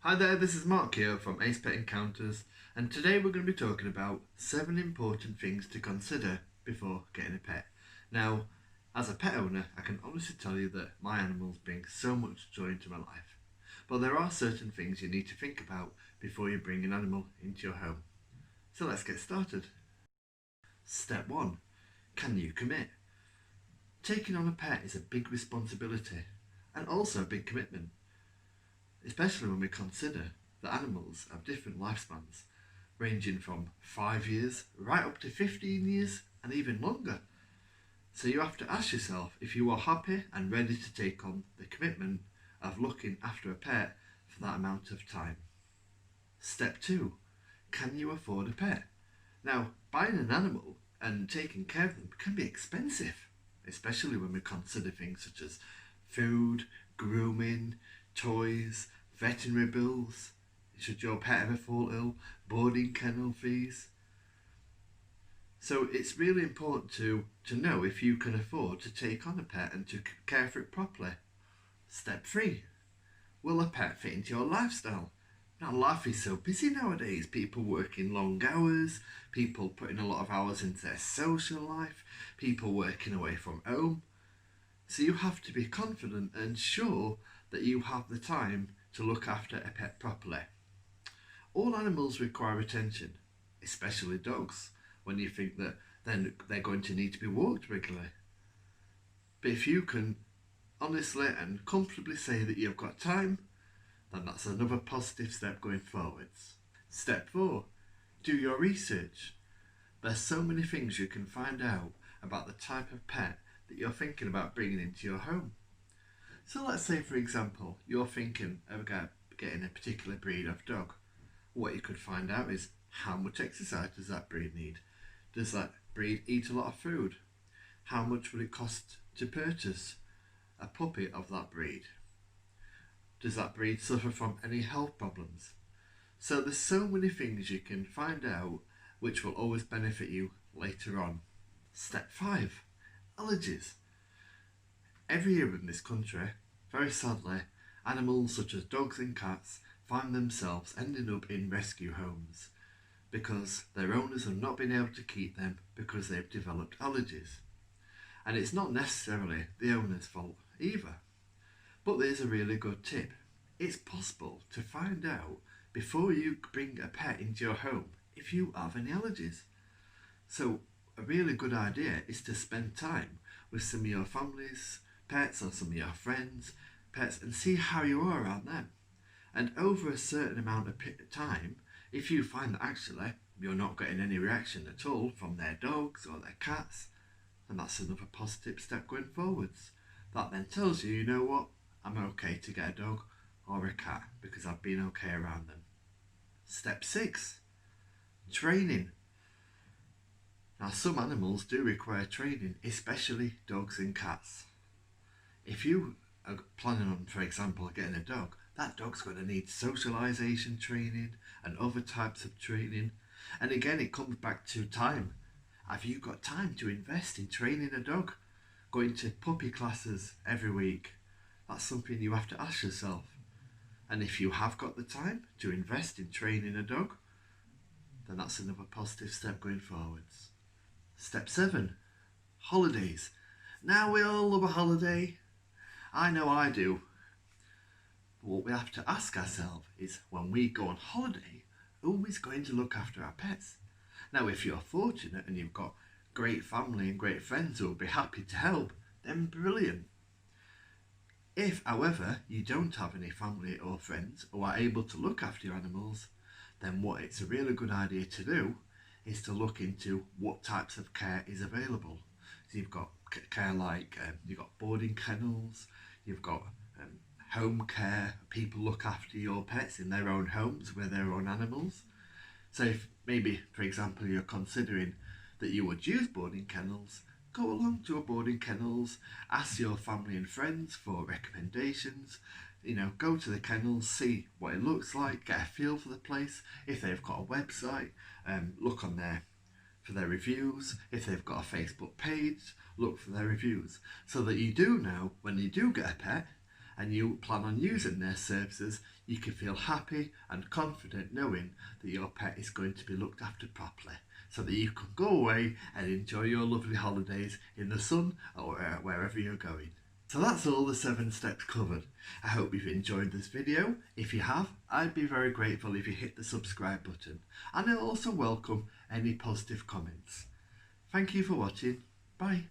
Hi there, this is Mark here from Ace Pet Encounters, and today we're going to be talking about 7 important things to consider before getting a pet. Now, as a pet owner, I can honestly tell you that my animals bring so much joy into my life. But there are certain things you need to think about before you bring an animal into your home. So let's get started. Step 1. Can you commit? Taking on a pet is a big responsibility and also a big commitment, especially when we consider that animals have different lifespans, ranging from 5 years right up to 15 years and even longer. So you have to ask yourself if you are happy and ready to take on the commitment of looking after a pet for that amount of time. Step 2. Can you afford a pet? Now, buying an animal and taking care of them can be expensive, especially when we consider things such as food, grooming, toys, veterinary bills, should your pet ever fall ill, boarding kennel fees. So it's really important to know if you can afford to take on a pet and to care for it properly. Step 3. Will a pet fit into your lifestyle? Now, life is so busy nowadays. People working long hours, people putting a lot of hours into their social life, people working away from home. So you have to be confident and sure that you have the time to look after a pet properly. All animals require attention, especially dogs, when you think that then they're going to need to be walked regularly. But if you can honestly and comfortably say that you've got time, then that's another positive step going forwards. Step 4. Do your research. There's so many things you can find out about the type of pet that you're thinking about bringing into your home. So let's say, for example, you're thinking of getting a particular breed of dog. What you could find out is how much exercise does that breed need? Does that breed eat a lot of food? How much will it cost to purchase a puppy of that breed? Does that breed suffer from any health problems? So there's so many things you can find out which will always benefit you later on. Step 5. Allergies. Every year in this country, very sadly, animals such as dogs and cats find themselves ending up in rescue homes because their owners have not been able to keep them because they've developed allergies. And it's not necessarily the owner's fault either. But there's a really good tip. It's possible to find out before you bring a pet into your home if you have any allergies. So a really good idea is to spend time with some of your family's pets or some of your friends' pets and see how you are around them. And over a certain amount of time, if you find that actually you're not getting any reaction at all from their dogs or their cats, then that's another positive step going forwards. That then tells you, you know what, I'm okay to get a dog or a cat because I've been okay around them. Step 6. Training. Now, some animals do require training, especially dogs and cats. If you are planning on, for example, getting a dog, that dog's going to need socialisation training and other types of training. And again, it comes back to time. Have you got time to invest in training a dog? Going to puppy classes every week? That's something you have to ask yourself. And if you have got the time to invest in training a dog, then that's another positive step going forwards. Step 7. Holidays. Now, we all love a holiday. I know I do. But what we have to ask ourselves is, when we go on holiday, who is going to look after our pets? Now, if you're fortunate and you've got great family and great friends who will be happy to help, then brilliant. If, however, you don't have any family or friends who are able to look after your animals, then what it's a really good idea to do is to look into what types of care is available. So you've got care like you've got boarding kennels, you've got home care. People look after your pets in their own homes with their own animals. So if maybe, for example, you're considering that you would use boarding kennels, go along to a boarding kennels, ask your family and friends for recommendations, go to the kennels, see what it looks like, get a feel for the place. If they've got a website, look on there for their reviews. If they've got a Facebook page, look for their reviews, so that you do know when you do get a pet and you plan on using their services, you can feel happy and confident knowing that your pet is going to be looked after properly, so that you can go away and enjoy your lovely holidays in the sun or wherever you're going. So that's all the 7 steps covered. I hope you've enjoyed this video. If you have, I'd be very grateful if you hit the subscribe button, and I also welcome any positive comments. Thank you for watching. Bye.